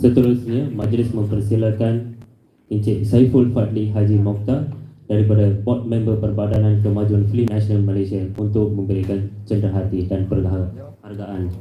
Seterusnya, majlis mempersilakan Encik Saiful Fadli Haji Mokhtar daripada Board Member Perbadanan Kemajuan Film Nasional Malaysia untuk memberikan cenderahati dan penghargaan.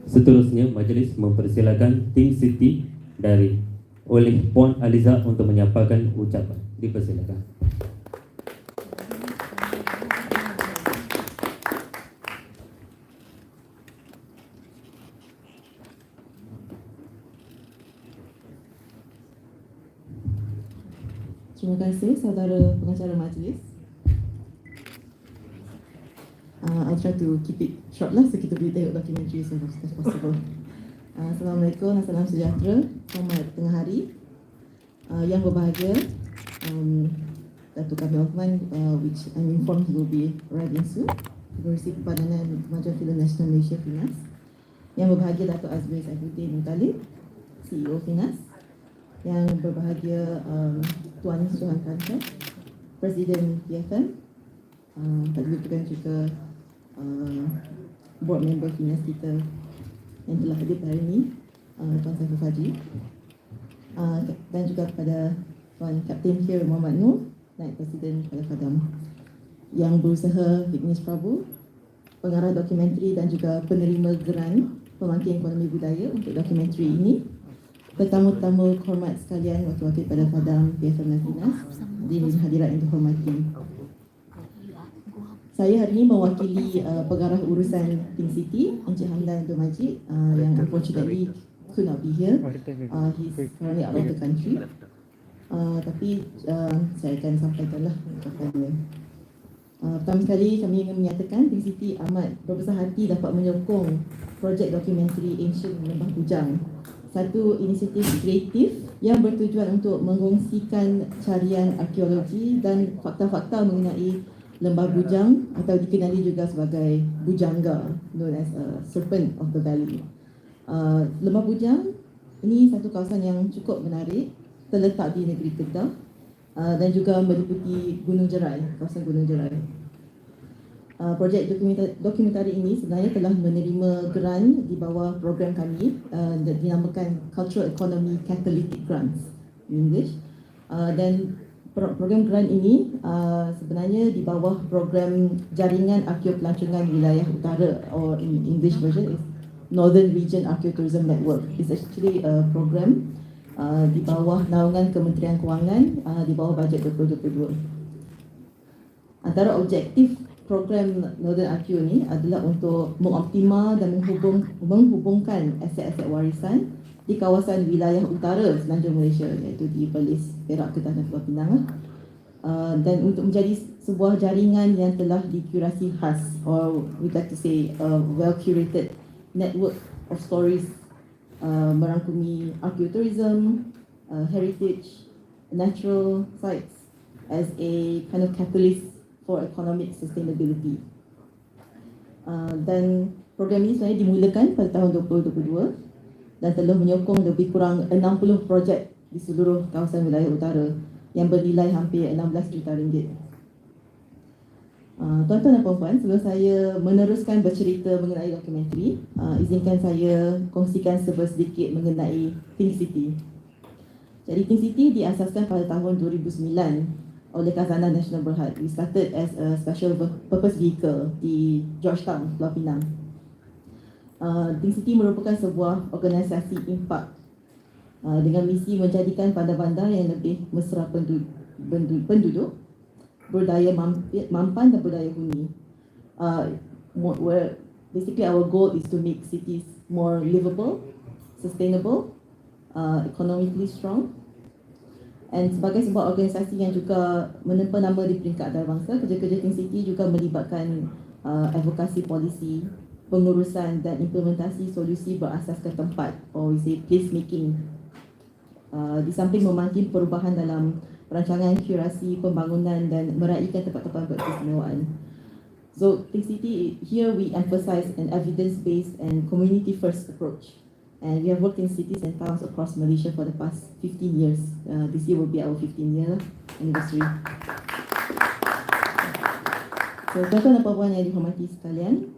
Seterusnya, majlis mempersilakan tim Siti dari oleh Puan Aliza untuk menyampaikan ucapan. Dipersilakan. Terima kasih saudara pengacara majlis. I'll try to keep it short lah, so kita boleh tengok dokumentari as much as possible. Assalamualaikum, salam sejahtera, selamat tengah hari. Yang berbahagia, Datuk Kamil Osman, which I'm informed he will be arriving soon, Pengerusi Perbadanan Kemajuan Film Nasional Malaysia, Finas. Yang berbahagia Datuk Azmi Saifuddin Muttalib, CEO Finas. Yang berbahagia Tuan Suhan Kantor, Presiden PFM, tak lupakan juga board member Finas kita yang telah hadir hari ini, Tuan Saiful Fadli, dan juga kepada Tuan Kapten Kir Muhammad Noor, Naib Presiden pada Fadam, yang berusaha Finas Prabu, pengarah dokumentari dan juga penerima geran pemangkin ekonomi budaya untuk dokumentari ini, tetamu-tetamu hormat sekalian, wakil-wakil pada Fadam, PFM dan Finas, hadirat yang dihormati. Saya hari ini mewakili pengarah urusan Tim City, Encik Hamdan Abdul Majid, yang unfortunately could not be here. He's currently out of the country. Tapi saya akan sampaikanlah ucapannya. Pertama sekali kami ingin menyatakan Tim City amat berbesar hati dapat menyokong projek dokumentari Ancient Lembah Bujang, satu inisiatif kreatif yang bertujuan untuk mengkongsikan carian arkeologi dan fakta-fakta mengenai Lembah Bujang atau dikenali juga sebagai Bujangga, known as a serpent of the valley. Lembah Bujang ini satu kawasan yang cukup menarik, terletak di negeri Kedah dan juga meliputi Gunung Jerai, kawasan Gunung Jerai. Projek dokumentari ini sebenarnya telah menerima geran di bawah program kami dinamakan Cultural Economy Catalytic Grants in English, dan program grant ini sebenarnya di bawah program Jaringan Arkeopelancongan Wilayah Utara, or in English version is Northern Region Archaeotourism Network. It's actually a program di bawah naungan Kementerian Kewangan di bawah bajet 2022. Antara objektif program Northern Archeo ini adalah untuk mengoptimal dan menghubungkan aset-aset warisan di kawasan wilayah utara Selanjung Malaysia, iaitu di Perlis, Perak, Kedah dan Pulau Pinang, dan untuk menjadi sebuah jaringan yang telah dikurasi khas, or we like to say a well curated network of stories, merangkumi archaeotourism, heritage, natural sites as a kind of catalyst for economic sustainability. Dan program ini sebenarnya dimulakan pada tahun 2022 dan telah menyokong lebih kurang 60 projek di seluruh kawasan wilayah utara yang bernilai hampir 16 juta ringgit. Tuan-tuan dan puan-puan, sebelum saya meneruskan bercerita mengenai dokumentari, izinkan saya kongsikan sedikit mengenai Think City. Jadi Think City diasaskan pada tahun 2009 oleh Khazanah Nasional Berhad. We started as a special purpose vehicle di Georgetown, Pulau Pinang. Think City merupakan sebuah organisasi impak dengan misi menjadikan bandar-bandar yang lebih mesra penduduk, berdaya mampan dan berdaya huni. Basically our goal is to make cities more livable, sustainable, economically strong. And sebagai sebuah organisasi yang juga menempa nama di peringkat antarabangsa, kerja-kerja Think City juga melibatkan advokasi polisi, pengurusan dan implementasi solusi berasaskan tempat, or we say place making. Di samping memanggil perubahan dalam perancangan, kurasi, pembangunan dan meraihkan tempat-tempat keistimewaan. So Think City, here we emphasize an evidence-based and community-first approach. And we have worked in cities and towns across Malaysia for the past 15 years. This year will be our 15-year anniversary. So, tuan-tuan dan puan-puan yang dihormati sekalian,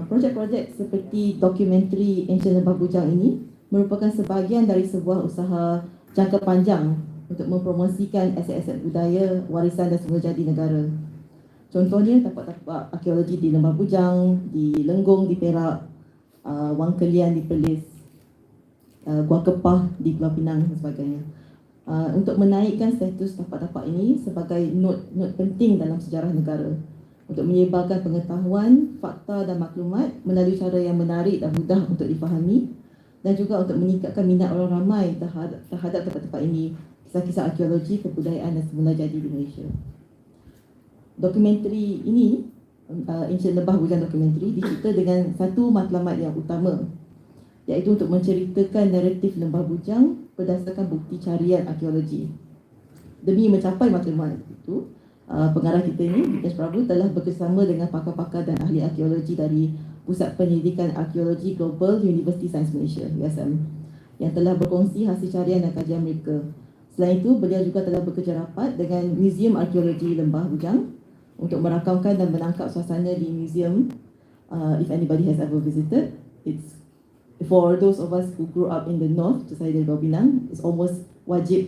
projek-projek seperti dokumentari Encik Lembah Bujang ini merupakan sebahagian dari sebuah usaha jangka panjang untuk mempromosikan aset-aset budaya, warisan dan semula jadi negara. Contohnya tapak-tapak arkeologi di Lembah Bujang, di Lenggong di Perak, Wang Kelian di Perlis, Gua Kepah di Pulau Pinang dan sebagainya. Untuk menaikkan status tapak-tapak ini sebagai not penting dalam sejarah negara, untuk menyebarkan pengetahuan, fakta dan maklumat melalui cara yang menarik dan mudah untuk difahami, dan juga untuk meningkatkan minat orang ramai terhadap tempat-tempat ini, kisah-kisah arkeologi, kebudayaan dan semula jadi di Malaysia. Dokumentari ini, Encik Lembah Bujang dokumentari, dicipta dengan satu matlamat yang utama, iaitu untuk menceritakan naratif Lembah Bujang berdasarkan bukti carian arkeologi. Demi mencapai matlamat itu, pengarah kita ini, Finas Prabu, telah bekerjasama dengan pakar-pakar dan ahli arkeologi dari Pusat Penyelidikan Arkeologi Global University Sains Malaysia, USM, yang telah berkongsi hasil carian dan kajian mereka. Selain itu, beliau juga telah bekerja rapat dengan Museum Arkeologi Lembah Bujang untuk merakamkan dan menangkap suasana di museum. If anybody has ever visited, it's for those of us who grew up in the north, saya dari Pulau Pinang, it's almost wajib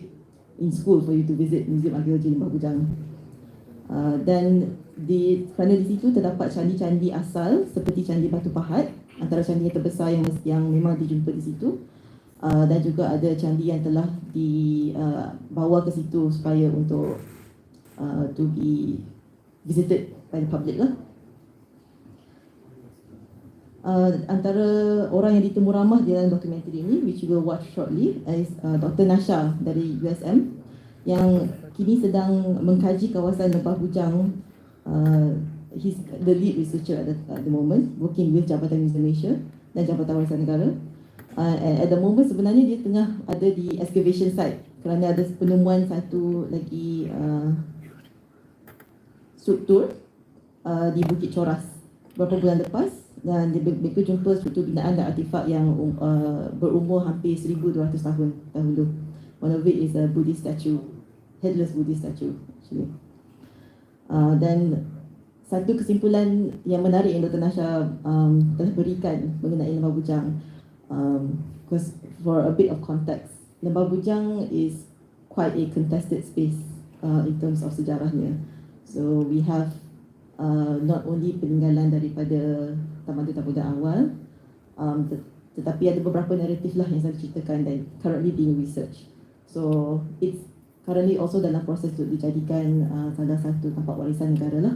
in school for you to visit Museum Arkeologi Lembah Bujang. Dan kerana di situ terdapat candi-candi asal seperti Candi Batu Pahat, antara candi yang terbesar yang memang dijumpa di situ, dan juga ada candi yang telah dibawa ke situ supaya untuk to be visited by the public lah. Antara orang yang ditemu ramah di dalam dokumentari ini, which you will watch shortly, is Dr. Nasha dari USM yang kini sedang mengkaji kawasan Lembah Bujang. He's the lead researcher at the moment, working with Jabatan Museum Malaysia dan Jabatan Warisan Negara. At the moment sebenarnya dia tengah ada di excavation site kerana ada penemuan satu lagi struktur di Bukit Coras beberapa bulan lepas, dan mereka jumpa struktur binaan dan artifak yang berumur hampir 1,200 tahun dahulu. One of it is a Buddhist statue, headless Buddhist statue actually. Dan satu kesimpulan yang menarik yang Dr. Nasha telah berikan mengenai Lembah Bujang, because for a bit of context, Lembah Bujang is quite a contested space in terms of sejarahnya. So we have not only peninggalan daripada tamadun awal, tetapi ada beberapa naratif lah yang saya ceritakan dan currently being researched. So it's currently also dalam proses untuk dijadikan salah satu tapak warisan negara lah.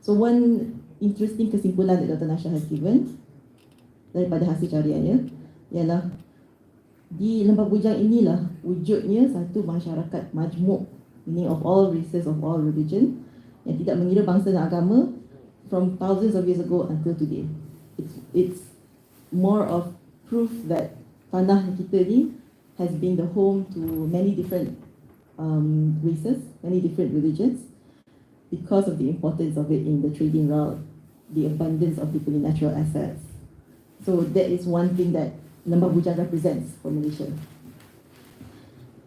So one interesting kesimpulan that Dr. Nasha has given daripada hasil cariannya ialah di Lembah Bujang inilah wujudnya satu masyarakat majmuk, meaning of all races, of all religion, yang tidak mengira bangsa dan agama from thousands of years ago until today. It's more of proof that tanah kita ni has been the home to many different races, many different religions, because of the importance of it in the trading route the abundance of the natural assets. So that is one thing that Lembah Bujang represents for Malaysia.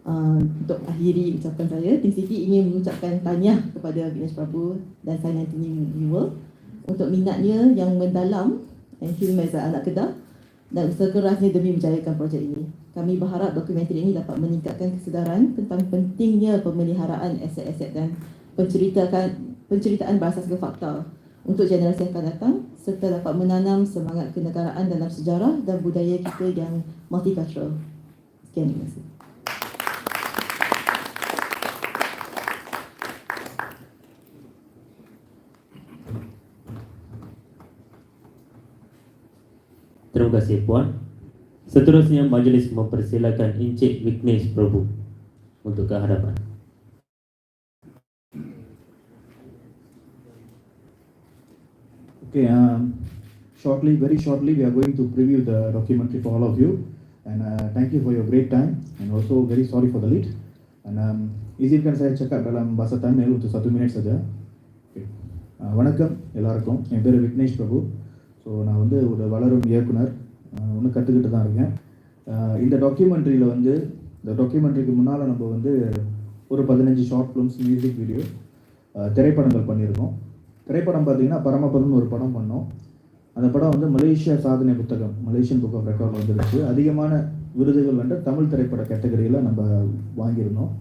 Untuk akhiri ucapan saya, Think City ingin mengucapkan tahniah kepada Finas Prabu dan Sain Anthony Newell untuk minatnya yang mendalam and film as anak Kedah dan usaha kerasnya demi menjayakan projek ini. Kami berharap dokumentari ini dapat meningkatkan kesedaran tentang pentingnya pemeliharaan aset-aset dan penceritaan berasaskan fakta untuk generasi yang akan datang serta dapat menanam semangat kenegaraan dalam sejarah dan budaya kita yang multicultural. Sekian, terima kasih. Terima kasih Puan. Seterusnya majlis mempersilakan Encik Vignesh Prabhu untuk ke hadapan. Okay, very shortly, we are going to preview the documentary for all of you. And thank you for your great time. And also very sorry for the late. And izinkan saya cakap dalam bahasa Tamil untuk 1 minit saja. Okay. வணக்கம் எல்லாருக்கும். என் பேர் விக்னேஷ் பிரபு. ஸோ நான் வந்து ஒரு வளரும் இயக்குனர். ஒன்று கற்றுக்கிட்டு தான் இருக்கேன். இந்த டாக்குமெண்ட்ரியில் வந்து இந்த டாக்குமெண்ட்ரிக்கு முன்னால் நம்ம வந்து ஒரு 15 ஷார்ட் ஃபிலிம்ஸ், மியூசிக் வீடியோ, திரைப்படங்கள் பண்ணியிருக்கோம். திரைப்படம் பார்த்திங்கன்னா பரமபதம்னு ஒரு படம் பண்ணோம். அந்த படம் வந்து மலேசியா சாதனை புத்தகம், மலேசியன் புக் ஆஃப் ரெக்கார்டில் வந்துருச்சு. அதிகமான விருதுகள் வந்து தமிழ் திரைப்பட கேட்டகரியில் நம்ம வாங்கியிருந்தோம்.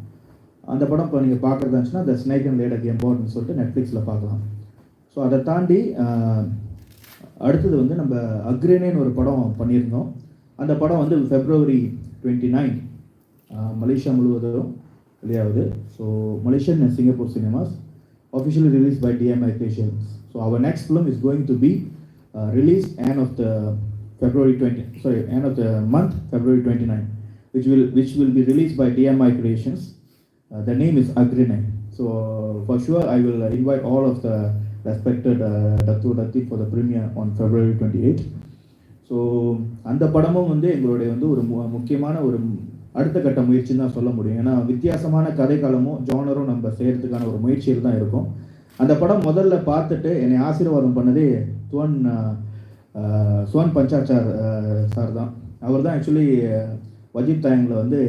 அந்த படம் இப்போ நீங்கள் பார்க்குறதா இருந்துச்சுன்னா த ஸ்னேக் அண்ட் லேட் கேம் போர்ட்னு சொல்லிட்டு நெட்ஃப்ளிக்ஸில் பார்க்கலாம். ஸோ அதை தாண்டி அடுத்தது வந்து நம்ம அக்ரேனேன்னு ஒரு படம் பண்ணியிருந்தோம். அந்த படம் வந்து February 29 மலேசியா முழுவதும் வெளியாகுது. So Malaysian and Singapore cinemas officially released by DMI Creations. So our next film is going to be released end of the month February 29, which will be released by DMI Creations. The name is Agrine. So for sure I will invite all of the respected Datti for the premiere on February 28. ஸோ அந்த படமும் வந்து எங்களுடைய வந்து ஒரு முக்கியமான ஒரு அடுத்த கட்ட முயற்சின்னு தான் சொல்ல முடியும். ஏன்னா வித்தியாசமான கதைக்களமும் ஜானரும் நம்ம செய்கிறதுக்கான ஒரு முயற்சியில் தான் இருக்கும். அந்த படம் முதல்ல பார்த்துட்டு என்னை ஆசீர்வாதம் பண்ணதே சுவன் பஞ்சாச்சார் சார் தான். அவர் தான் ஆக்சுவலி வஜீப் தாயங்கில் வந்து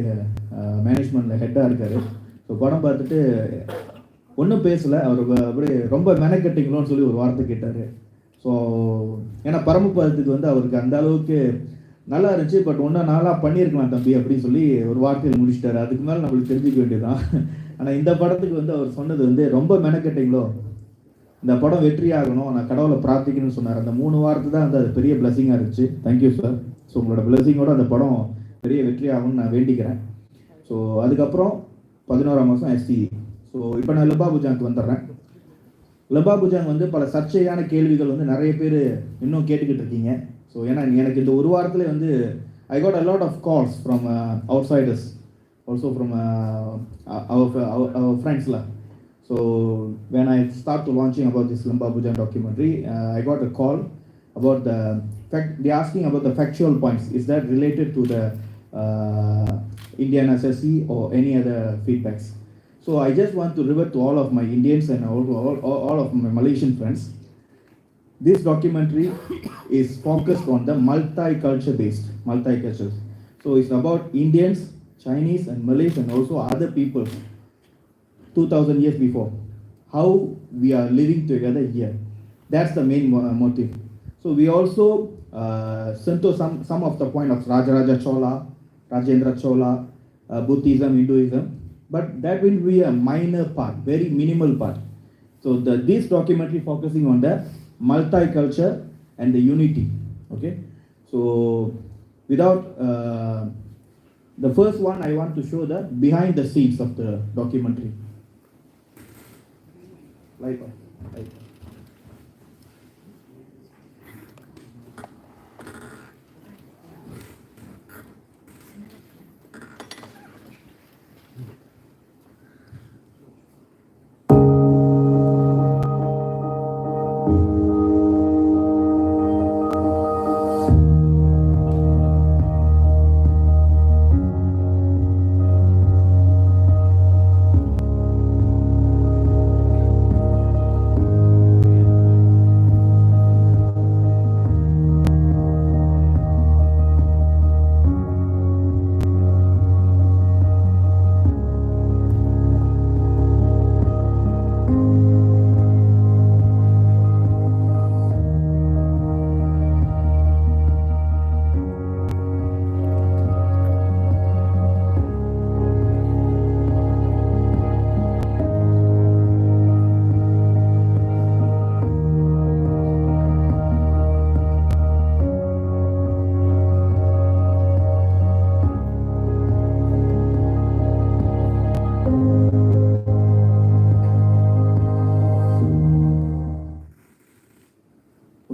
மேனேஜ்மெண்ட்டில் ஹெட்டாக இருக்கார். ஸோ படம் பார்த்துட்டு ஒன்றும் பேசலை, அவர் அப்படியே ரொம்ப மெனக்கட்டிங்களோன்னு சொல்லி ஒரு வார்த்தை கேட்டார். ஸோ ஏன்னா பரமபதத்துக்கு வந்து அவருக்கு அந்த அளவுக்கு நல்லா இருந்துச்சு, பட் ஒன்றும் நாளாக பண்ணியிருக்கலாம் தம்பி அப்படின்னு சொல்லி ஒரு வார்த்தையில் முடிச்சிட்டாரு. அதுக்கு மேலே நம்மளுக்கு தெரிஞ்சுக்க வேண்டியதுதான். ஆனால் இந்த படத்துக்கு வந்து அவர் சொன்னது வந்து ரொம்ப மெனக்கட்டிங்களோ, இந்த படம் வெற்றி ஆகணும், நான் கடவுளை பிரார்த்திக்கணும்னு சொன்னார். அந்த 3 வார்த்தை தான் வந்து அது பெரிய பிளஸிங்காக இருந்துச்சு. Thank you sir. ஸோ உங்களோட பிளஸிங்கோட அந்த படம் பெரிய வெற்றி ஆகும்னு நான் வேண்டிக்கிறேன். ஸோ அதுக்கப்புறம் 11ஆம் மாதம் STE. ஸோ இப்போ நான் லெம்பா புஜாங்க்கு வந்துடுறேன். லெம்பா புஜாங் வந்து பல சர்ச்சையான கேள்விகள் வந்து நிறைய பேர் இன்னும் கேட்டுக்கிட்டு இருக்கீங்க. ஸோ ஏன்னா எனக்கு இந்த ஒரு வாரத்தில் வந்து I got a lot of calls from outsiders, also from our friends lah. So when I start to launching about this Lembah Bujang documentary, I got a call about the fact, they asking about the factual points. Is that related to the Indian SSC or any other feedbacks? So I just want to revert to all of my Indians and all of my Malaysian friends. This documentary is focused on the multicultural. So it's about Indians, Chinese and Malays and also other people 2000 years before. How we are living together here. That's the main motive. So we also sent to some of the point of Rajaraja Chola, Rajendra Chola, Buddhism, Hinduism. But that will be a minor part, very minimal part. So this documentary focusing on the multicultural and the unity. Okay, so without the first one, I want to show the behind the scenes of the documentary. Light on.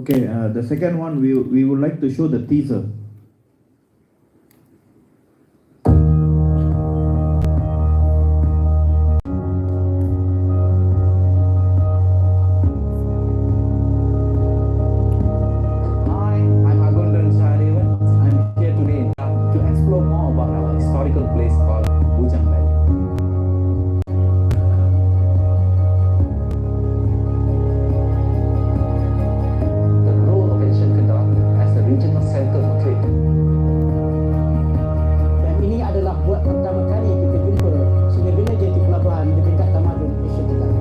Okay, the second one, we would like to show the teaser. Hi, I'm Agundan Saharivan. I'm here today to explore more about our historical place called Bujang Valley. The role of ancient Kedah as the regional center for trade. Dan ini adalah buat pertama kali kita jumpa Sungai Bina jadi pelabuhan di dekat tamadun Asia Tenggara.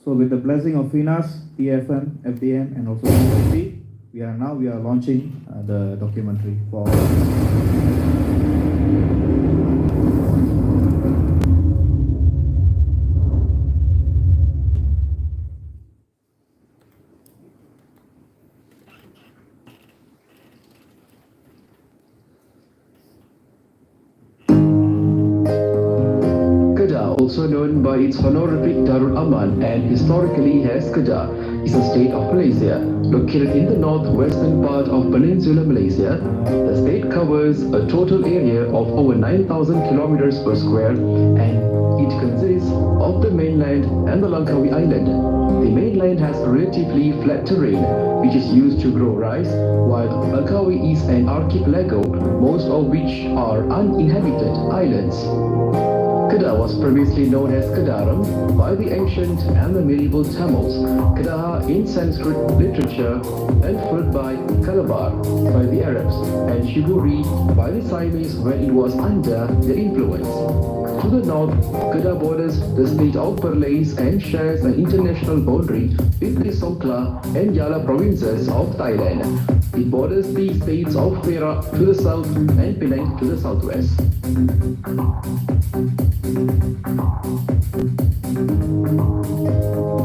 So with the blessing of Finas, TFM, FDN, and also CIP, we are launching the documentary for. Kedah, also known by its honorific Darul Aman and historically as Kedah, is a state of Malaysia. Located in the northwestern part of Peninsular Malaysia, the state covers a total area of over 9,000 kilometers per square, and it consists of the mainland and the Langkawi Island. The mainland has relatively flat terrain, which is used to grow rice, while Langkawi is an archipelago, most of which are uninhabited islands. Kedah was previously known as Kedaram by the ancient and the medieval Tamils, Kedah in Sanskrit literature, and followed by Calabar by the Arabs, and Shiburi by the Siamese when it was under their influence. To the north, Kedah borders the state of Perlis and shares an international boundary with the Songkhla and Yala provinces of Thailand. It borders the states of Perak to the south and Penang to the southwest.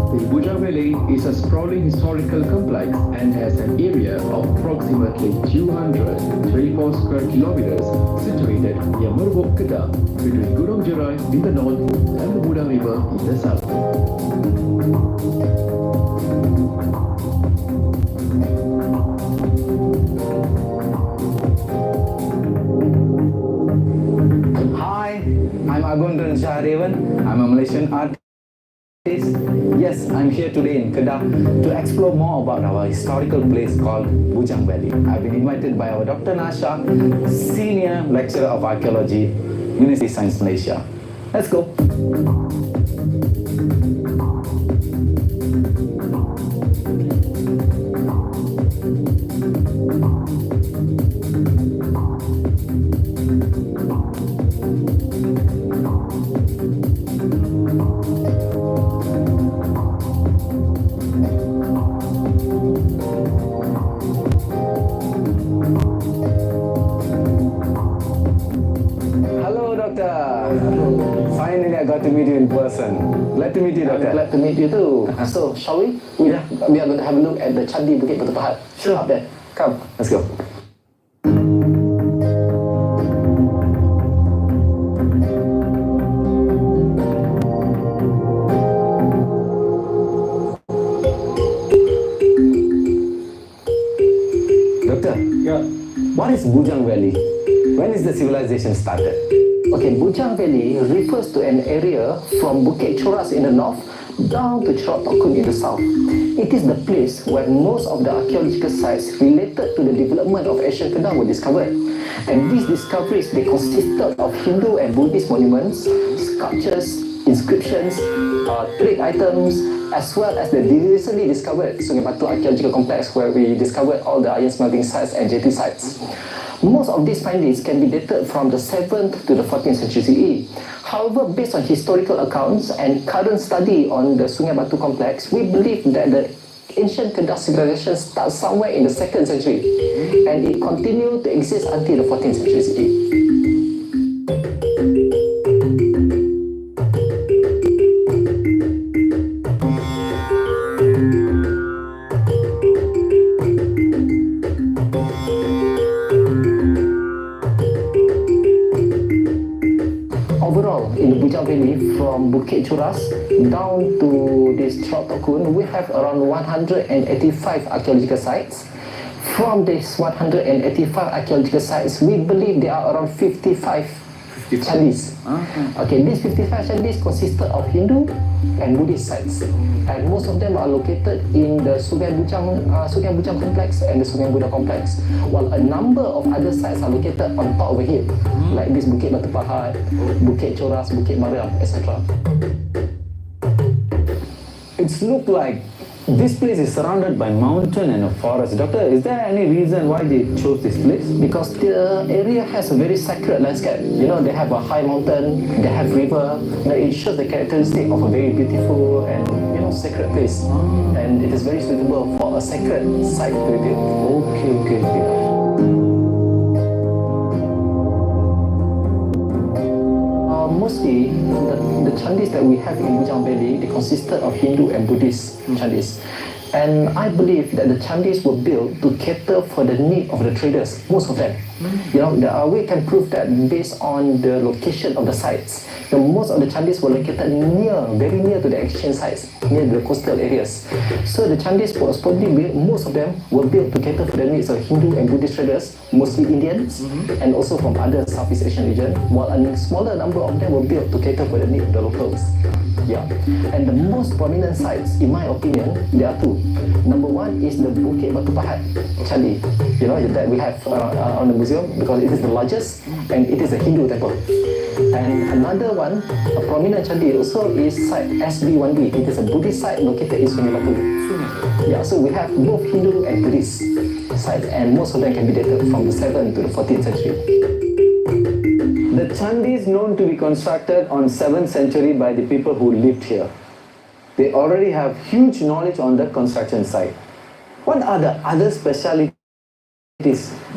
The Bujang Valley is a sprawling historical complex and has an area of approximately 224 square kilometers situated near Merbok, Kedah, between Gunung Jerai in the north and the Budang River in the south. Hi, I'm Agundan Saharivan. I'm a Malaysian artist. Yes, I'm here today in Kedah to explore more about our historical place called Bujang Valley. I've been invited by our Dr. Nasha, Senior Lecturer of Archaeology, University of Science Malaysia. Let's go. Hello, Doctor. Finally, I got to meet you in person. Glad to meet you, Doctor. Glad to meet you too. So, shall we? We are going to have a look at the Candi Bukit Batu Pahat. Sure. Up there. Come. Let's go. Doctor, Yeah. what is Bujang Valley? When is the civilization started? Okay, Bujang Valley refers to an area from Bukit Choras in the north down to Cerok Tokun in the south. It is the place where most of the archaeological sites related to the development of ancient Kedah were discovered. And these discoveries, they consisted of Hindu and Buddhist monuments, sculptures, inscriptions, trade items, as well as the recently discovered Sungai Batu Archaeological Complex, where we discovered all the iron smelting sites and jetty sites. Most of these findings can be dated from the 7th to the 14th century CE. However, based on historical accounts and current study on the Sungai Batu complex, we believe that the ancient Kedah civilization starts somewhere in the 2nd century, and it continued to exist until the 14th century CE. Bukit Churas down to this Cerok Tok Kun, we have around 185 archaeological sites. From these 185 archaeological sites, we believe there are around 55 chandis. Okay, these 55 chandis consisted of Hindu and Buddhist sites, and most of them are located in the Sungai Bujang complex and the Sungai Buddha complex, while a number of other sites are located on top over here, like this Bukit Batu Pahat, Bukit Coras, Bukit Mariam, etc. It's looked like this place is surrounded by mountain and a forest. Doctor, is there any reason why they chose this place? Because the area has a very sacred landscape. You know, they have a high mountain, they have river. You know, it shows the characteristic of a very beautiful and sacred place. And it is very suitable for a sacred site to be built. Okay. Mostly, the chandis that we have in Bujang Valley, they consisted of Hindu and Buddhist chandis. And I believe that the chandis were built to cater for the need of the traders, most of them. You know, we can prove that based on the location of the sites. Most of the chandis were located very near to the exchange sites, near the coastal areas. So the chandis was probably built, most of them were built to cater for the needs of Hindu and Buddhist traders, mostly Indians, and also from other Southeast Asian region, while a smaller number of them were built to cater for the needs of the locals. Yeah, and the most prominent sites, in my opinion, there are two. Number one is the Bukit Batu Pahat Chandi, you know, that we have on the museum, because it is the largest and it is a Hindu temple. And another one, a prominent Chandi also is site SB1B. It is a Buddhist site located in Sungai Batu. Yeah, so we have both Hindu and Buddhist sites, and most of them can be dated from the 7th to the 14th century. The Chandi is known to be constructed on 7th century by the people who lived here. They already have huge knowledge on the construction site. What are the other specialities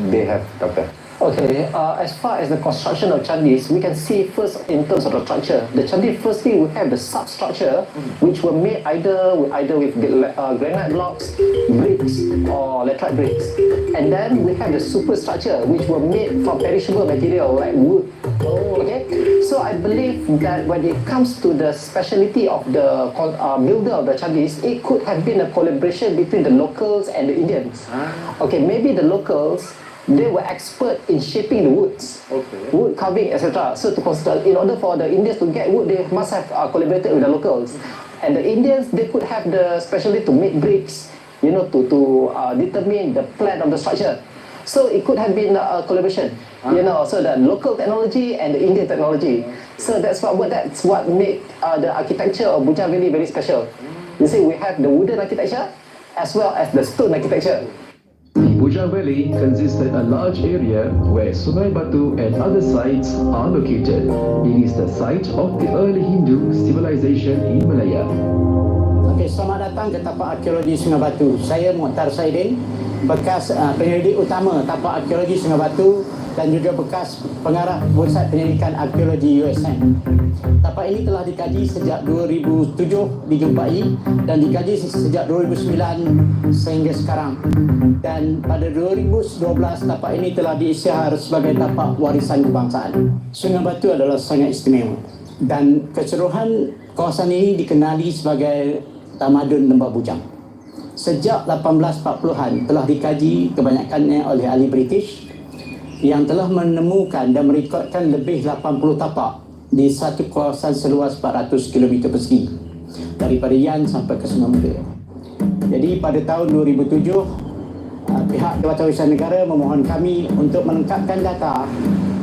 they have, Doctor? Okay, as far as the construction of chandis, we can see first in terms of the structure. The chandi, firstly, we have the substructure, which were made either with granite blocks, bricks, or laterite bricks. And then we have the superstructure, which were made from perishable material like wood. Okay, so I believe that when it comes to the speciality of the builder of the chandis, it could have been a collaboration between the locals and the Indians. Okay, maybe the locals, they were expert in shaping the woods, wood carving, etc. So to consider, in order for the Indians to get wood, they must have collaborated with the locals. And the Indians, they could have the specialty to make bricks, you know, to determine the plan of the structure. So it could have been a collaboration, you know, so the local technology and the Indian technology. So that's what made the architecture of Bujang Valley very special. You see, we have the wooden architecture as well as the stone architecture. The Bujang Valley consisted a large area where Sungai Batu and other sites are located. It is the site of the early Hindu civilization in Malaya. Okey, selamat datang ke tapak arkeologi Sungai Batu. Saya Muhtar Saidin, bekas penyelidik utama tapak arkeologi Sungai Batu dan juga bekas pengarah Pusat Penyelidikan Arkeologi USM. Tapak ini telah dikaji sejak 2007 dijumpai dan dikaji sejak 2009 sehingga sekarang. Dan pada 2012 tapak ini telah diisytihar sebagai tapak warisan kebangsaan. Sungai Batu adalah sangat istimewa dan keseluruhan kawasan ini dikenali sebagai tamadun Lembah Bujang. Sejak 1840-an telah dikaji kebanyakannya oleh ahli British yang telah menemukan dan merekodkan lebih 80 tapak di satu kawasan seluas 400 km persegi daripada Yan sampai ke Sungai Muda. Jadi pada tahun 2007, pihak Jabatan Warisan Negara memohon kami untuk melengkapkan data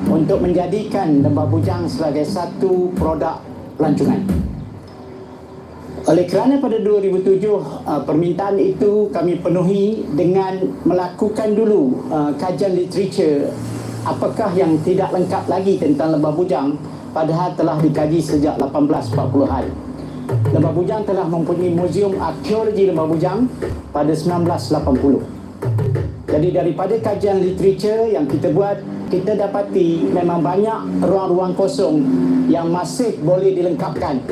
untuk menjadikan Lembah Bujang sebagai satu produk pelancongan. Oleh kerana pada 2007 permintaan itu kami penuhi dengan melakukan dulu kajian literatur apakah yang tidak lengkap lagi tentang Lembah Bujang, padahal telah dikaji sejak 1840-an. Lembah Bujang telah mempunyai Museum Arkeologi Lembah Bujang pada 1980. Jadi daripada kajian literatur yang kita buat, kita dapati memang banyak ruang-ruang kosong yang masih boleh dilengkapkan.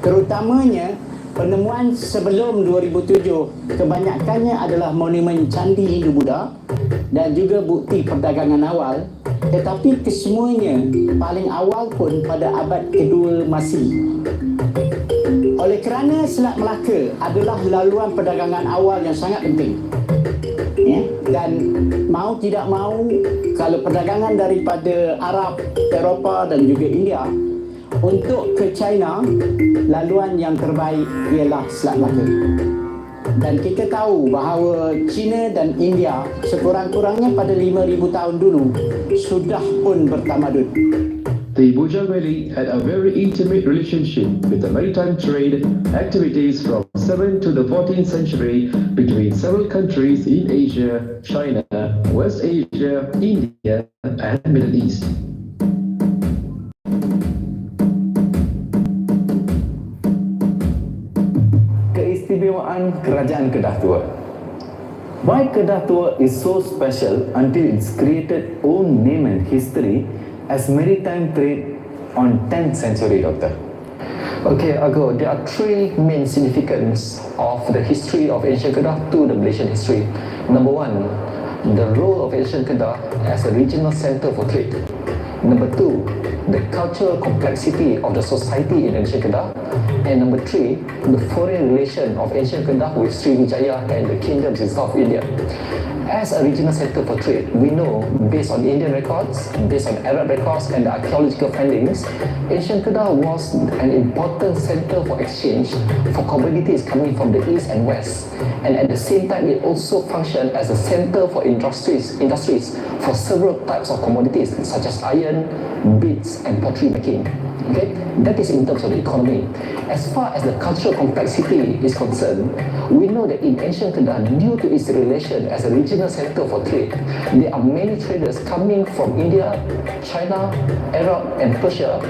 Terutamanya penemuan sebelum 2007 kebanyakannya adalah monumen candi Hindu-Buddha dan juga bukti perdagangan awal, tetapi kesemuanya paling awal pun pada abad kedua Masih. Kerana Selat Melaka adalah laluan perdagangan awal yang sangat penting. Ya, dan mau tidak mau, kalau perdagangan daripada Arab, Eropah dan juga India untuk ke China, laluan yang terbaik ialah Selat Melaka. Dan kita tahu bahawa China dan India sekurang-kurangnya pada 5,000 tahun dulu sudah pun bertamadun. The Bujang Valley had a very intimate relationship with the maritime trade activities from 7th to the 14th century between several countries in Asia, China, West Asia, India, and Middle East. Keistimewaan Kerajaan Kedah Tua. Why Kedah Tua is so special until it's created own name and history as maritime trade on 10th century, Doctor? Okay, Ago, there are three main significance of the history of ancient Kedah to the Malaysian history. Number one, the role of ancient Kedah as a regional center for trade. Number two, the cultural complexity of the society in ancient Kedah. And number three, the foreign relation of ancient Kedah with Sriwijaya and the kingdoms in South India. As a regional center for trade, we know, based on Indian records, based on Arab records and the archaeological findings, ancient Kedah was an important center for exchange for commodities coming from the east and west. And at the same time, it also functioned as a center for industries for several types of commodities such as iron, beads and pottery making. Okay, that is in terms of the economy. As far as the cultural complexity is concerned, we know that in ancient Kedah, due to its relation as a regional center for trade, there are many traders coming from India, China, Arab and Persia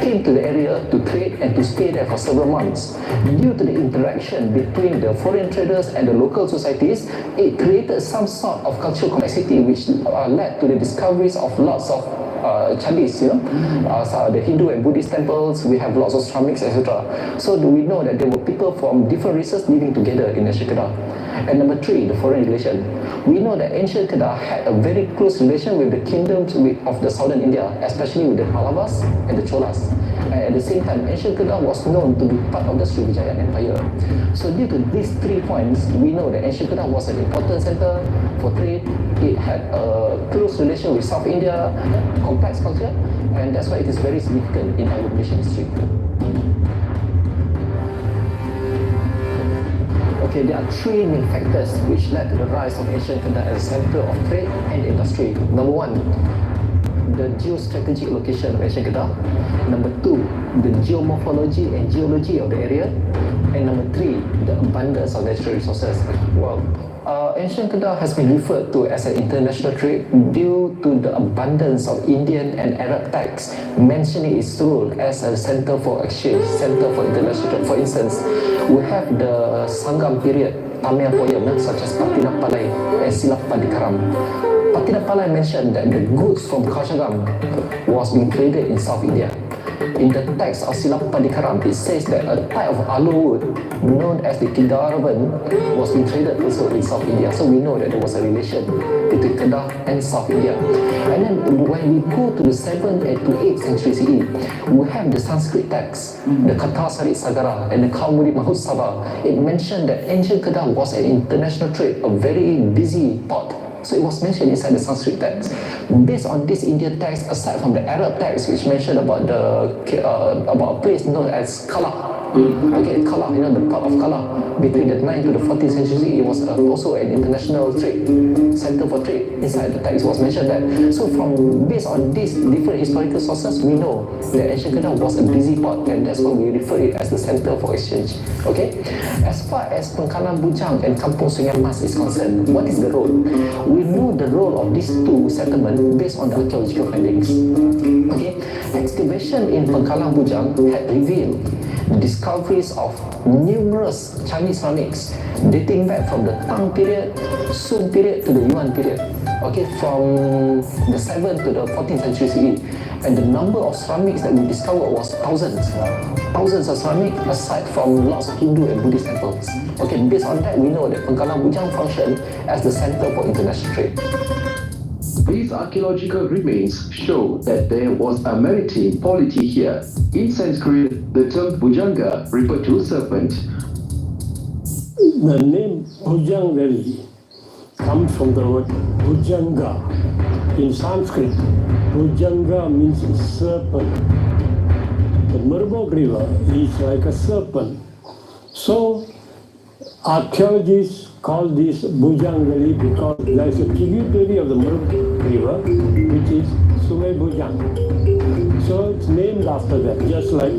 came to the area to trade and to stay there for several months. Due to the interaction between the foreign traders and the local societies, it created some sort of cultural complexity which led to the discoveries of lots of chandis, the Hindu and Buddhist temples. We have lots of ceramics, etc. So we know that there were people from different races living together in ancient Kedah. And number three, the foreign relation. We know that ancient Kedah had a very close relation with the kingdoms of the southern India, especially with the Pallavas and the Cholas. And at the same time, ancient Kedah was known to be part of the Sriwijaya Empire. So due to these 3 points, we know that ancient Kedah was an important center for trade. It had a close relation with South India, complex culture, and that's why it is very significant in our Malaysian history. Okay, there are 3 main factors which led to the rise of ancient Kedah as a center of trade and industry. Number 1, the geostrategic location of ancient Kedah. Number 2, the geomorphology and geology of the area. And number 3, the abundance of natural resources. Well, ancient Kedah has been referred to as an international trade due to the abundance of Indian and Arab texts mentioning its role as a center for exchange, center for international trade. For instance, we have the Sangam period, Tamil poem such as Patinapalai and Silapadikaram. Patinapalai mentioned that the goods from Kasagam was being traded in South India. In the text of Silapadikaram, it says that a type of aloe wood known as the Kidaravan was being traded also in South India. So we know that there was a relation between Kedah and South India. And then when we go to the 7th and to 8th century CE, we have the Sanskrit text, the Katha Sarit Sagara and the Kaumudi Mahotsava. It mentioned that ancient Kedah was an international trade, a very busy port. So it was mentioned inside the Sanskrit text. Based on this Indian text, aside from the Arab text which mentioned about about a place known as Kala. Okay, Kala, the port of Kala. Between the 9th to the 14th century, it was also an international trade center for trade. Inside the text was mentioned that. So based on these different historical sources, we know that ancient Kedah was a busy port, and that's why we refer it as the center for exchange. Okay, as far as Pangkalan Bujang and Kampung Sungai Mas is concerned, what is the role? We know the role of these 2 settlements based on the archaeological findings. Okay, excavation in Pangkalan Bujang had revealed discoveries of numerous Chinese ceramics dating back from the Tang period, Sung period to the Yuan period. Okay, from the 7th to the 14th century CE. And the number of ceramics that we discovered was thousands. Thousands of ceramics aside from lots of Hindu and Buddhist temples. Okay, based on that, we know that Pangkalan Bujang functioned as the center for international trade. These archaeological remains show that there was a maritime polity here. In Sanskrit, the term Bujanga referred to a serpent. The name Bujang Valley comes from the word Bujanga. In Sanskrit, Bujanga means serpent. The Merbok River is like a serpent. So, archaeologists call this Bujang Valley because there is a tributary of the Merbok River, which is Sungai Bujang. So, it's named after that, just like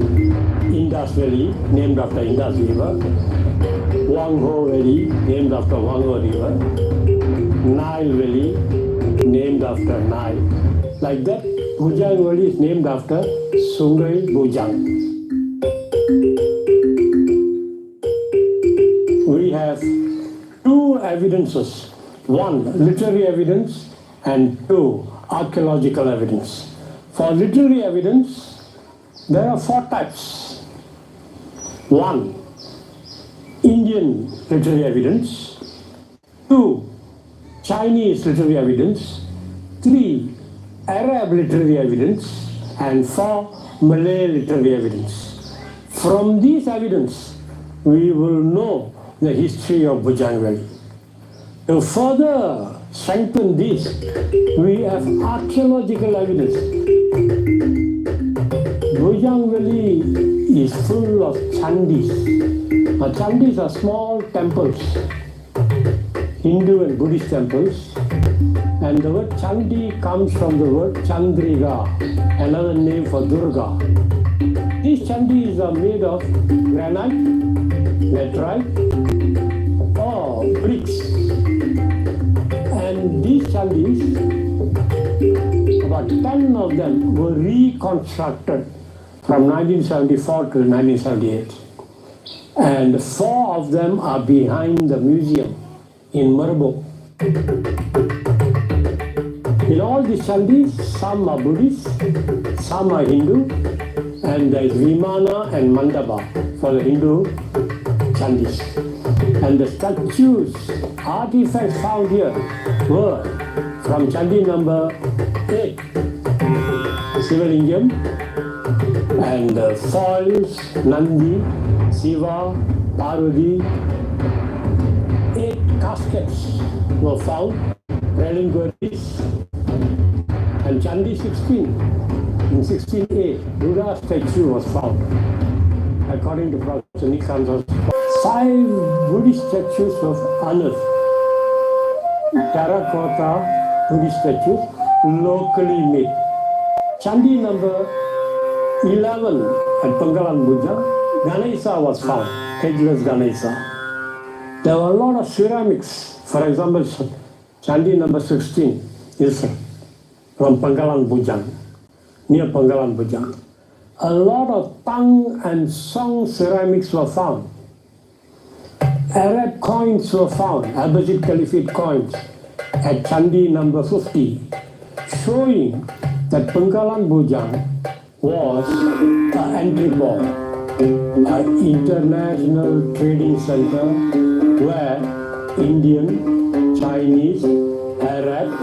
Indus Valley, named after Indus River, Wang Ho Valley, named after Wang Ho River, Nile Valley, named after Nile. Like that, Bujang Valley is named after Sungai Bujang. We have two evidences, one literary evidence and two archaeological evidence. For literary evidence, there are four types. One, Indian literary evidence. Two, Chinese literary evidence. Three, Arab literary evidence. And four, Malay literary evidence. From this evidence, we will know the history of Bujang Valley. To further strengthen this, we have archaeological evidence. Bujang Valley is full of chandis. Now, chandis are small temples, Hindu and Buddhist temples. And the word chandi comes from the word Chandriga, another name for Durga. These chandis are made of granite, laterite, or bricks. And these chandis, about 10 of them were reconstructed from 1974 to 1978. And 4 of them are behind the museum in Merbok. In all these chandis, some are Buddhist, some are Hindu, and there is Vimana and Mandapa for the Hindu chandis. And the statues, artifacts found here were from Chandi number 8, Sivalingam, and foils, Nandi, Siva, Parvati. 8 caskets were found, relinquished, and Chandi 16, in 16A, Buddha statue was found. According to Professor Nick Santos, 5 Buddhist statues were unearthed. Terracotta Buddhist statues, locally made. Chandi number 11 at Pangkalan Bujang, Ganesha was found, headless Ganesha. There were a lot of ceramics. For example, Chandi number 16 is from Pangkalan Bujang, near Pangkalan Bujang. A lot of Tang and Song ceramics were found. Arab coins were found, Abbasid Caliphate coins, at Chandi number 50, showing that Pangkalan Bujang was an entry port, an international trading center where Indian, Chinese, Arab,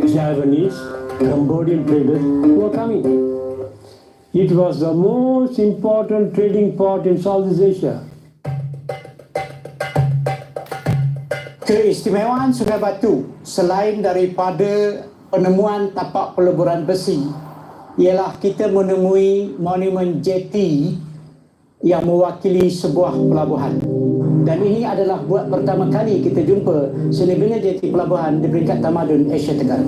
Japanese, Cambodian traders were coming. It was the most important trading port in Southeast Asia. Keistimewaan Sungai Batu selain daripada penemuan tapak peleburan besi ialah kita menemui monumen jeti yang mewakili sebuah pelabuhan. Dan ini adalah buat pertama kali kita jumpa sebenarnya jeti pelabuhan di peringkat tamadun Asia Tenggara.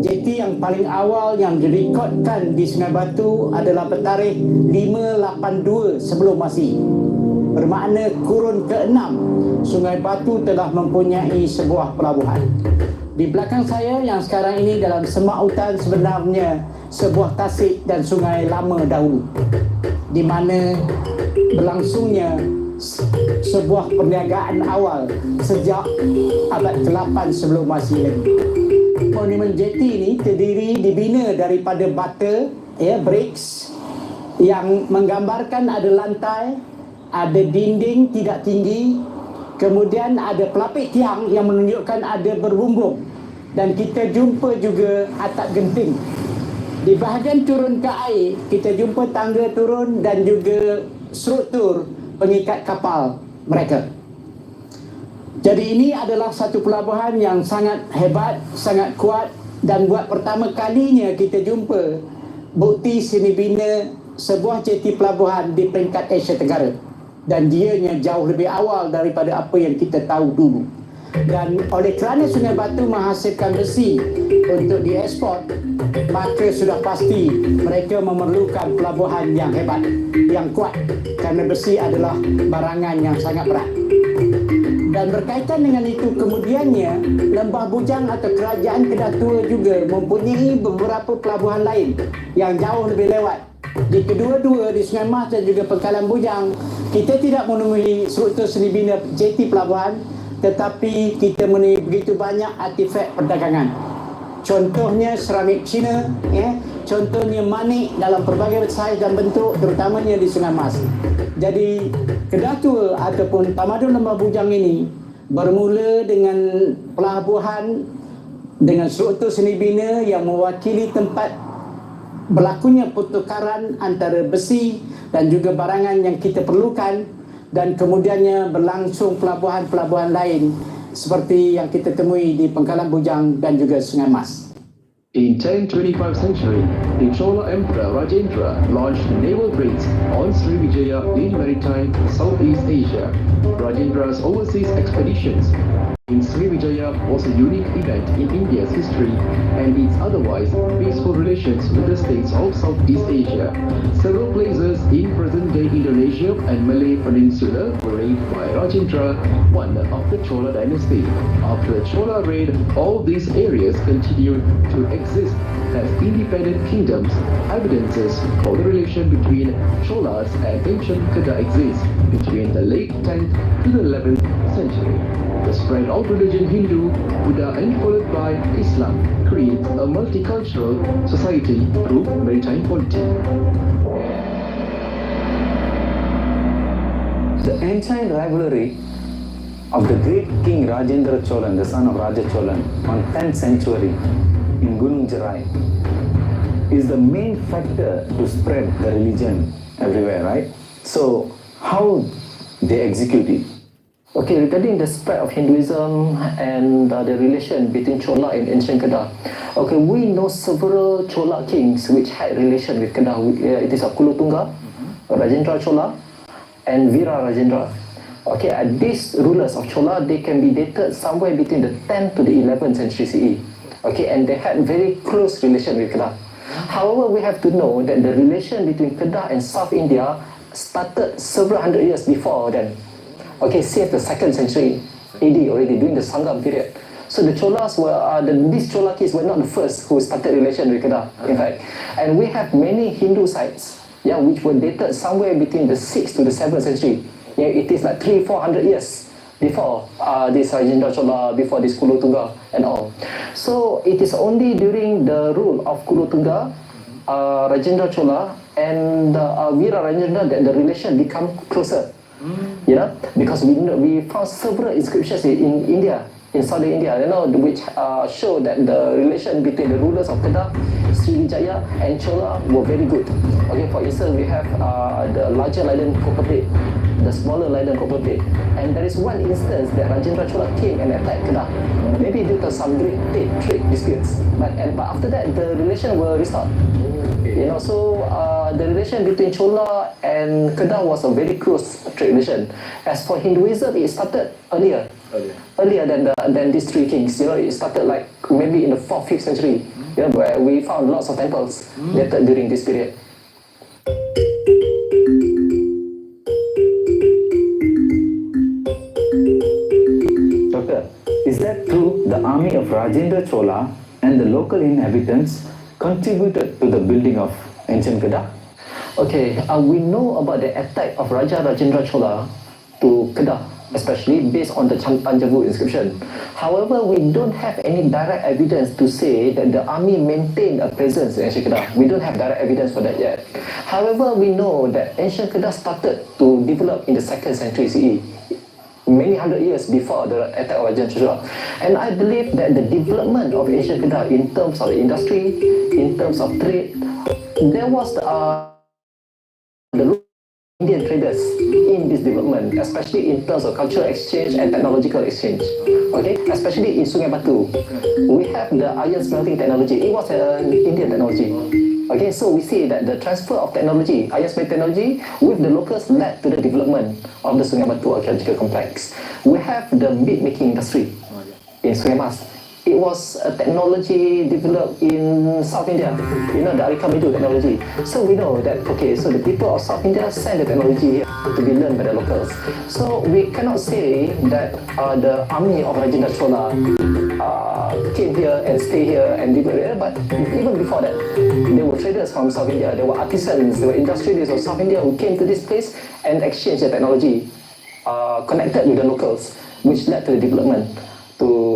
Jeti yang paling awal yang direkodkan di Sungai Batu adalah bertarikh 582 sebelum Masihi. Bermakna kurun ke-6 Sungai Batu telah mempunyai sebuah pelabuhan. Di belakang saya yang sekarang ini dalam semak hutan sebenarnya sebuah tasik dan sungai lama dahulu, di mana berlangsungnya sebuah perniagaan awal sejak abad ke-8 sebelum Masihi lagi. Monumen jeti ini dibina daripada bata, bricks, yang menggambarkan ada lantai, ada dinding tidak tinggi, kemudian ada pelapik tiang yang menunjukkan ada berbumbung dan kita jumpa juga atap genting. Di bahagian turun ke air, kita jumpa tangga turun dan juga struktur pengikat kapal mereka. Jadi ini adalah satu pelabuhan yang sangat hebat, sangat kuat, dan buat pertama kalinya kita jumpa bukti seni bina sebuah jeti pelabuhan di peringkat Asia Tenggara. Dan dianya jauh lebih awal daripada apa yang kita tahu dulu. Dan oleh kerana Sungai Batu menghasilkan besi untuk diekspor, maka sudah pasti mereka memerlukan pelabuhan yang hebat, yang kuat, kerana besi adalah barangan yang sangat berat. Dan berkaitan dengan itu, kemudiannya Lembah Bujang atau Kerajaan Kedah Tua juga mempunyai beberapa pelabuhan lain yang jauh lebih lewat. Di kedua-dua, di Sungai Mas dan juga Pangkalan Bujang, kita tidak menemui struktur seni bina jeti pelabuhan, tetapi kita menemui begitu banyak artifak perdagangan. Contohnya seramik Cina, contohnya manik dalam pelbagai saiz dan bentuk, terutamanya di Sungai Mas. Jadi Kedah Tua ataupun Tamadun Lembah Bujang ini bermula dengan pelabuhan dengan struktur seni bina yang mewakili tempat berlakunya pertukaran antara besi dan juga barangan yang kita perlukan, dan kemudiannya berlangsung pelabuhan-pelabuhan lain seperti yang kita temui di Pangkalan Bujang dan juga Sungai Mas. In 1025 century, the Chola Emperor Rajendra launched naval raids on Sriwijaya in maritime Southeast Asia. Rajendra's overseas expeditions in Sriwijaya was a unique event in India's history and its otherwise peaceful relations with the states of Southeast Asia. Several places in present-day Indonesia and Malay Peninsula were raided by Rajendra, one of the Chola dynasty. After the Chola raid, all these areas continued to exist as independent kingdoms. Evidences for the relation between Cholas and ancient Kedah exists between the late 10th to the 11th century. The spread of religion Hindu, Buddha and followed by Islam creates a multicultural society through maritime polity. The ancient rivalry of the great King Rajendra Cholan, the son of Raja Cholan, on 10th century in Gunung Jerai is the main factor to spread the religion everywhere, right? So, how they execute it? Okay, regarding the spread of Hinduism and the relation between Chola and ancient Kedah. Okay, we know several Chola kings which had relation with Kedah. It is Kulotungga, Rajendra Chola, and Veera Rajendra. Okay, these rulers of Chola, they can be dated somewhere between the 10th to the 11th century CE. Okay, and they had very close relation with Kedah. However, we have to know that the relation between Kedah and South India started several hundred years before then. Okay, since the 2nd century AD already, during the Sangam period. So the Cholas were, these Chola kings were not the first who started relation with Kedah, in fact. And we have many Hindu sites, which were dated somewhere between the 6th to the 7th century. It is like 300-400 years before this Rajendra Chola, before this Kulotungga and all. So it is only during the rule of Kulotungga, Rajendra Chola and Veera Rajendra that the relation become closer. Because we found several inscriptions in India, in southern India, which show that the relation between the rulers of Kedah, Sriwijaya and Chola were very good. Okay, for instance, we have the larger Leiden Copperplate, the smaller Leiden Copperplate, and there is one instance that Rajendra Chola came and attacked Kedah, maybe due to some great trade disputes, but after that the relation were restored. So the relation between Chola and Kedah was a very close trade relation. As for Hinduism, it started earlier than these three kings. It started like maybe in the 4th, 5th century, where we found lots of temples dated during this period. Doctor, is that true? The army of Rajendra Chola and the local inhabitants contributed to the building of ancient Kedah? Okay, we know about the attack of Raja Rajendra Chola to Kedah, especially based on the Tanjavu inscription. However, we don't have any direct evidence to say that the army maintained a presence in ancient Kedah. We don't have direct evidence for that yet. However, we know that ancient Kedah started to develop in the 2nd century CE. many hundred years before the attack of Raja Chura. And I believe that the development of ancient Kedah in terms of industry, in terms of trade, there was the Indian traders in this development, especially in terms of cultural exchange and technological exchange. Okay, especially in Sungai Batu, we have the iron smelting technology. It was an Indian technology. Okay, so we see that the transfer of technology, iron smelting technology, with the locals led to the development of the Sungai Batu archaeological complex. We have the bead making industry in Sungai Mas. It was a technology developed in South India, you know, the Arika-Medu technology. So we know that, okay, so the people of South India send the technology here to be learned by the locals. So we cannot say that the army of Rajendra Chola came here and stay here and develop it, but even before that, there were traders from South India, there were artisans, there were industrialists of South India who came to this place and exchanged their technology, connected with the locals, which led to the development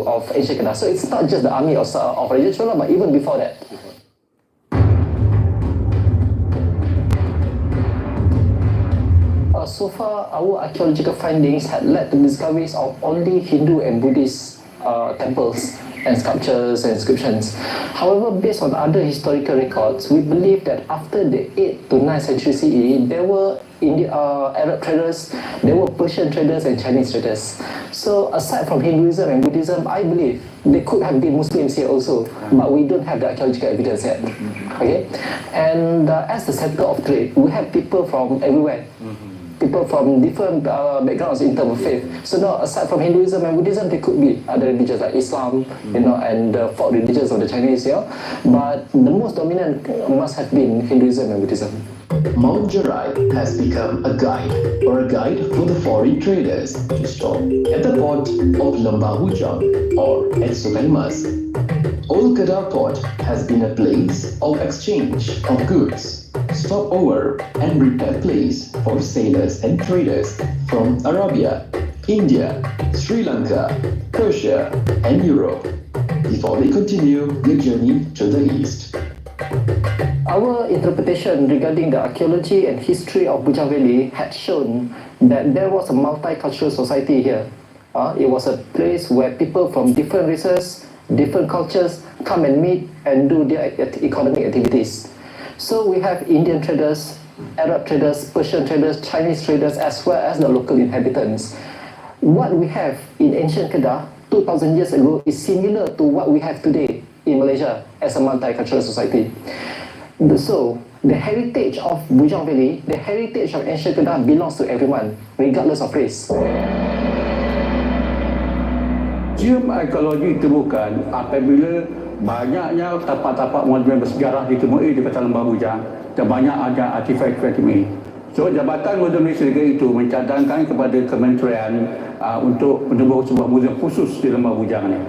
of ancient Kedah. So it's not just the army of Raja Chola, but even before that. So far, our archaeological findings had led to discoveries of only Hindu and Buddhist temples and sculptures and inscriptions. However, based on other historical records, we believe that after the 8th to 9th century CE, there were Arab traders, there were Persian traders and Chinese traders. So aside from Hinduism and Buddhism, I believe there could have been Muslims here also, but we don't have the archaeological evidence yet. Okay, and as the center of trade, we have people from everywhere. People from different backgrounds in terms of faith. So now, aside from Hinduism and Buddhism, there could be other religions like Islam, you know, and the folk religions of the Chinese, yeah. But the most dominant must have been Hinduism and Buddhism. Mount Jerai has become a guide for the foreign traders to stop at the port of Lembah Bujang or at Entamizh. Old Kedah Port has been a place of exchange of goods, stopover and repair place for sailors and traders from Arabia, India, Sri Lanka, Persia and Europe before they continue their journey to the east. Our interpretation regarding the archaeology and history of Bujang Valley had shown that there was a multicultural society here. It was a place where people from different races, different cultures come and meet and do their economic activities. So we have Indian traders, Arab traders, Persian traders, Chinese traders, as well as the local inhabitants. What we have in ancient Kedah 2,000 years ago is similar to what we have today in Malaysia as a multicultural society. So the heritage of Bujang Valley, the heritage of ancient Kedah belongs to everyone, regardless of race. Museum arkeologi ditemukan apabila banyaknya tapak-tapak monumen bersejarah ditemui di kota Lembah Bujang dan banyak ada artifak ditemui. So Jabatan Museum Malaysia itu mencadangkan kepada Kementerian untuk menubuh sebuah museum khusus di Lembah Bujang ni.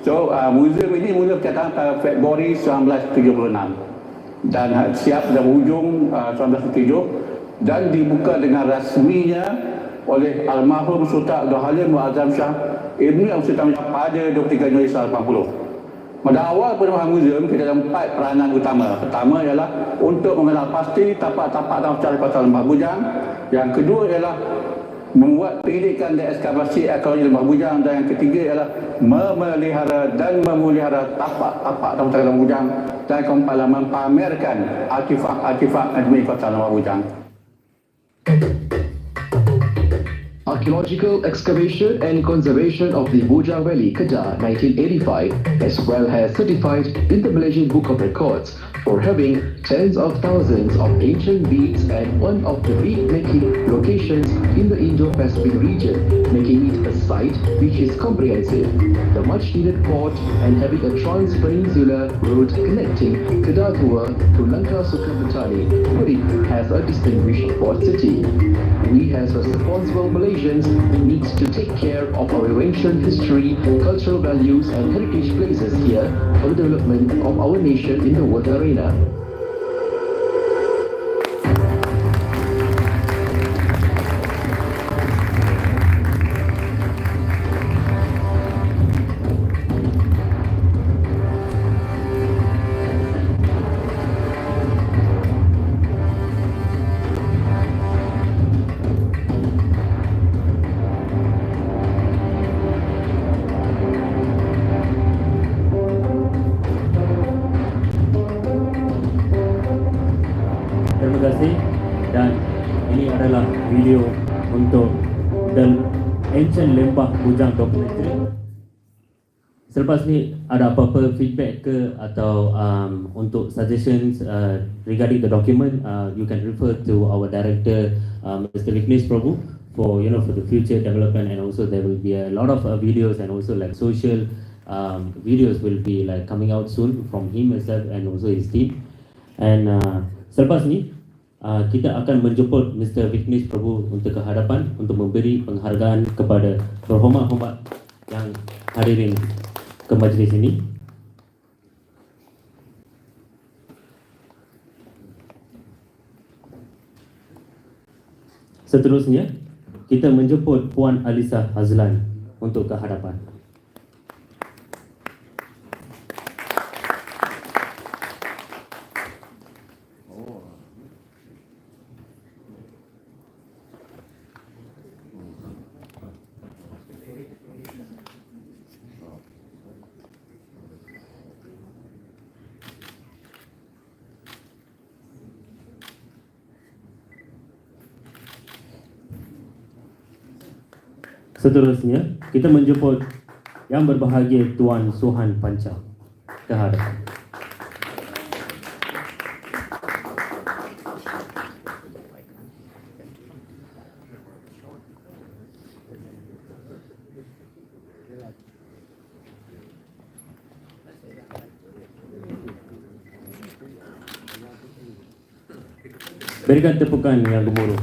So museum ini mula bercadang pada Februari 1976 dan siap pada hujung 1977 dan dibuka dengan rasminya oleh almarhum Sultan Abdul Halim Muazzam Shah Ibni Abdul Sultan pada 23 Januari 1980. Pada awal penubuhan museum, kita ada 4 peranan utama. Pertama ialah untuk mengenal pasti tapak-tapak dalam sejarah kota Lembah Bujang. Yang kedua ialah membuat penyelidikan dan ekskavasi arkeologi Lembah Bujang, dan yang ketiga ialah memelihara dan memelihara tapak-tapak dalam sejarah Lembah Bujang, dan keempat ialah mempamerkan artifak-artifak endemik kota Lembah Bujang. Archaeological excavation and conservation of the Bujang Valley, Kedah, 1985, as well as certified in the Malaysian Book of Records for having tens of thousands of ancient beads and one of the bead-making locations in the Indo-Pacific region, making it a site which is comprehensive. The much-needed port and having a trans-peninsular route connecting Kedah Tua to Langkah Sukabutani, Kurit has a distinguished port city. We as responsible Malaysians need to take care of our ancient history, cultural values and heritage places here for the development of our nation in the world arena. adalah video untuk The Ancient Lembah Bujang documentary. Selepas ni ada apa-apa feedback ke atau untuk suggestions regarding the document, you can refer to our director, Mr. Finas Prabhu, for for the future development, and also there will be a lot of videos and also like social videos will be like coming out soon from him himself and also his team. And selepas ni kita akan menjemput Mr. Finas Prabhu untuk ke hadapan untuk memberi penghargaan kepada berhormat-hormat yang hadirin ke majlis ini. Seterusnya, kita menjemput Puan Alisa Hazlan untuk ke hadapan. Seterusnya, kita menjemput Yang Berbahagia Tuan Suhan Panca ke hadapan. Berikan tepukan yang gemuruh.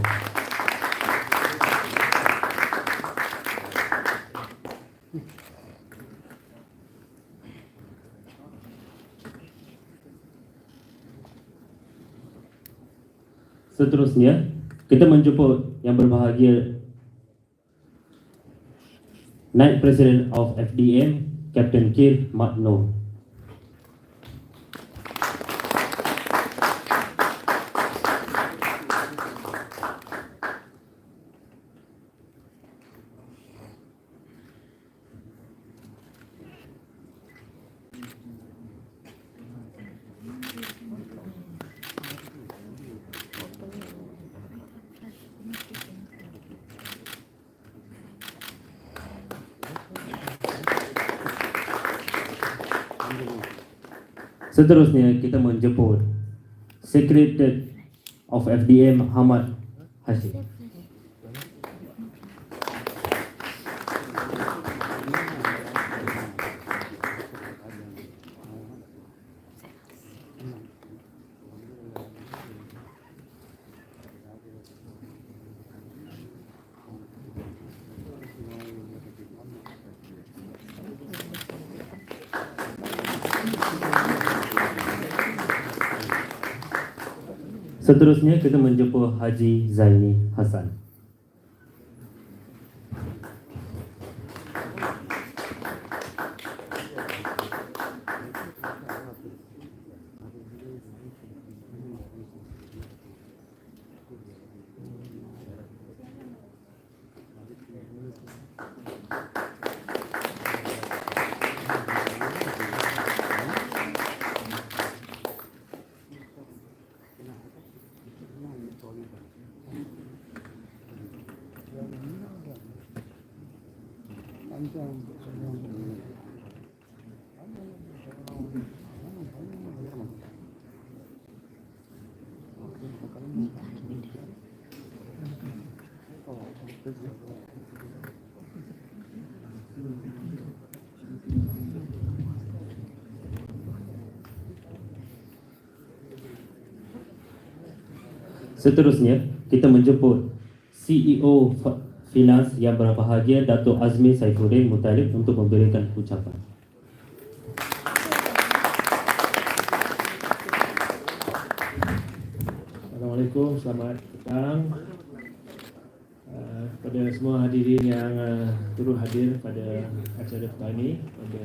Seterusnya, kita menjemput Yang Berbahagia Naib Presiden of FDM, Captain Kir Matno. Seterusnya, kita menjemput Secretary of FDM Ahmad Hashim. Seterusnya, kita menjemput Haji Zaini Hassan. Seterusnya, kita menjemput CEO Finas Yang Berbahagia Dato' Azmi Saifuddin Muttalib untuk memberikan ucapan. Assalamualaikum, selamat petang kepada semua hadirin yang turut hadir pada acara petang ini, pada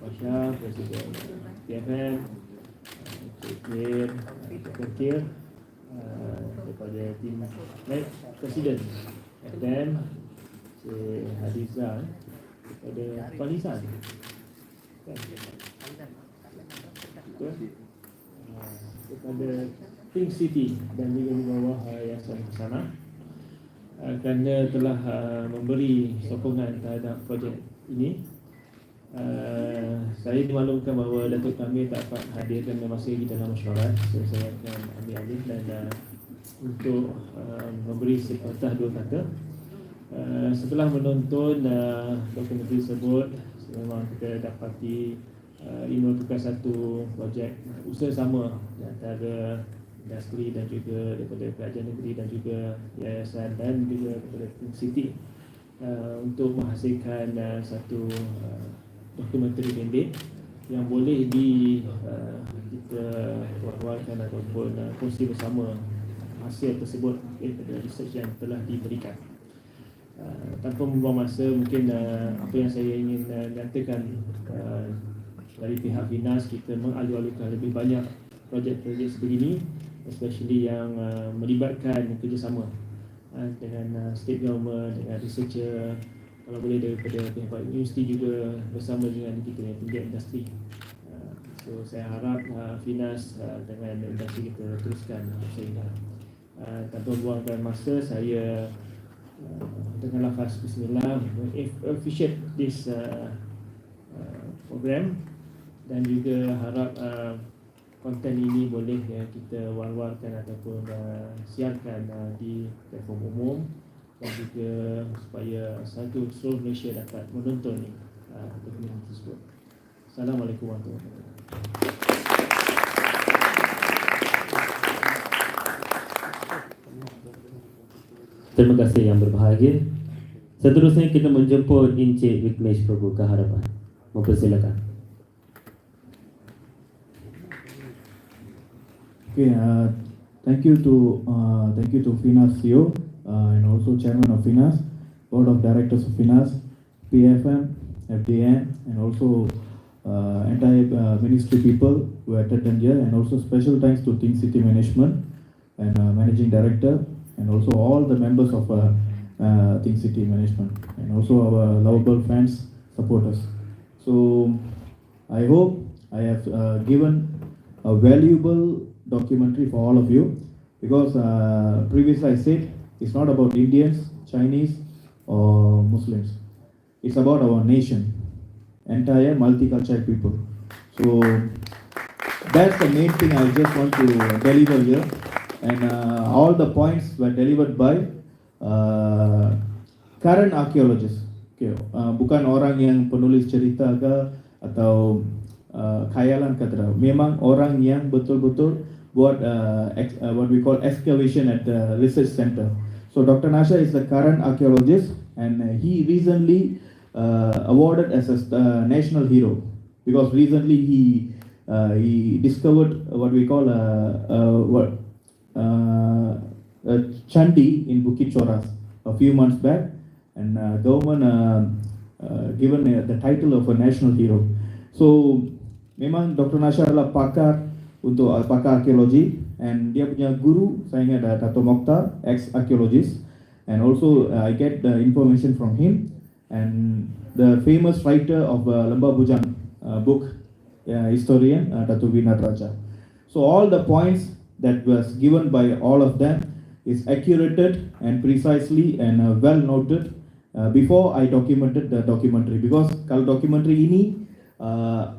Pasha, Presiden PFM, Kir, kepada tim Presiden FDM, Cik Hadiza, kepada Tuan Lisan, kepada Pink City dan juga di bawah Yayasan Sana, kerana telah memberi sokongan terhadap projek ini. Saya dimaklumkan bahawa Datuk kami tak dapat hadirkan masa ini dalam mesyuarat, so saya akan ambil alih dan untuk memberi sepatah dua kata. Setelah menonton dokumentari tersebut, memang kita dapati ini merupakan satu projek usaha sama antara industri dan juga daripada kerajaan negeri dan juga yayasan dan juga daripada City untuk menghasilkan satu dokumentari pendek yang boleh kita war-warkan ataupun kongsi bersama hasil tersebut daripada research yang telah diberikan. Tanpa membuang masa, mungkin apa yang saya ingin nyatakan dari pihak Finas, kita mengalu-alukan lebih banyak projek-projek sebegini, especially yang melibatkan kerjasama dengan state government, dengan researcher, kalau boleh daripada pihak universiti juga bersama dengan kita yang tingkat industri. So saya harap Finas dengan industri kita teruskan sehingga tanpa membuangkan masa, saya dengan lafaz bismillah appreciate this program dan juga harap konten ini boleh kita war-warkan ataupun siarkan di platform umum dan juga supaya seluruh Malaysia dapat menonton dokumentari tersebut. Assalamualaikum warahmatullahi wabarakatuh. Terima kasih yang berbahagia. Seterusnya kita menjemput Encik Viknesh Prabhu ke hadapan. Mempersilakan. Okay, thank you to Finas CEO and also Chairman of Finas, Board of Directors of Finas, PFM, FDM, and also entire ministry people who attended here, and also special thanks to Think City Management and Managing Director, and also all the members of Think City Management, and also our lovable fans, supporters. So I hope I have given a valuable documentary for all of you, because previously I said it's not about Indians, Chinese or Muslims. It's about our nation, entire multicultural people. So that's the main thing I just want to deliver here. And all the points were delivered by current archaeologists. Okay, bukan orang yang penulis cerita ke atau khayalan ke tidak. Memang orang yang betul-betul buat what we call excavation at the research center. So Dr. Nasha is the current archaeologist, and he recently awarded as a national hero, because recently he discovered what we call a Chandi in Bukit Choras a few months back, and government given the title of a national hero. So memang Dr. Nasha adalah pakar untuk pakar arkeologi, and dia punya guru saya ingat Dato' Mokhtar, ex-archaeologist, and also I get the information from him, and the famous writer of Lembah Bujang book, historian Dato' Vinat Raja. So all the points that was given by all of them is accurate and precisely and well noted before I documented the documentary, because kalau documentary ini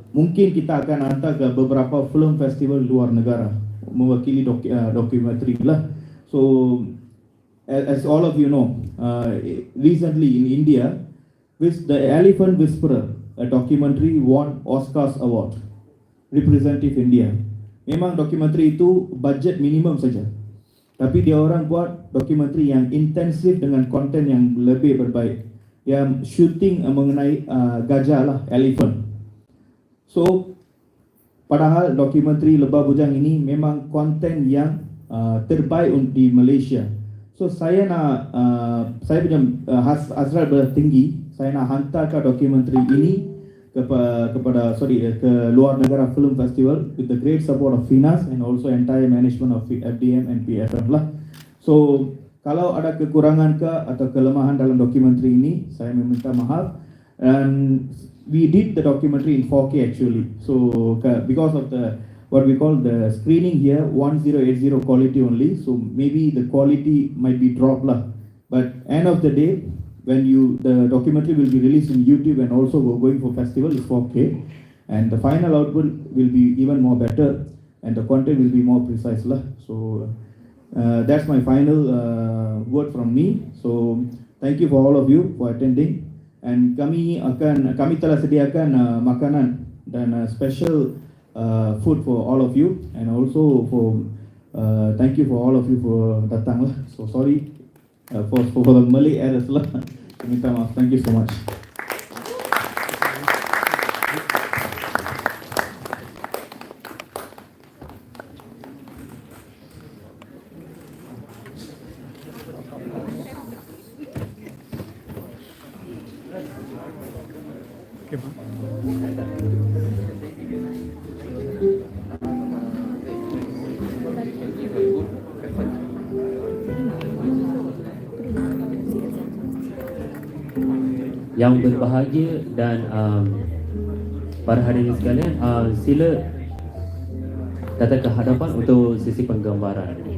mungkin kita akan hantar ke beberapa film festival luar negara mewakili documentary lah. So as all of you know, recently in India, with the Elephant Whisperer, a documentary won Oscars award, representative India. Memang documentary itu budget minimum saja, tapi dia orang buat documentary yang intensif dengan konten yang lebih berbaik. Dia shooting mengenai gajah lah, elephant. So padahal dokumentari Lembah Bujang ini memang konten yang terbaik di Malaysia. So saya nak saya punya hasrat bertinggi, saya nak hantarkan dokumentari ini ke luar negara film festival with the great support of Finas and also entire management of FDM and PFM lah. So kalau ada kekurangan ke atau kelemahan dalam dokumentari ini, saya meminta maaf. And we did the documentary in 4K actually. So because of the what we call the screening here, 1080 quality only. So maybe the quality might be dropped lah. But end of the day, when the documentary will be released in YouTube and also going for festival is 4K, and the final output will be even more better, and the content will be more precise lah. So that's my final word from me. So thank you for all of you for attending, and kami telah sediakan makanan dan special food for all of you, and also for thank you for all of you for datang lah. So sorry for the Malay errors lah. Minta maaf. Thank you so much. Yang berbahagia dan para hadirin sekalian, sila datang ke hadapan untuk sesi penggambaran.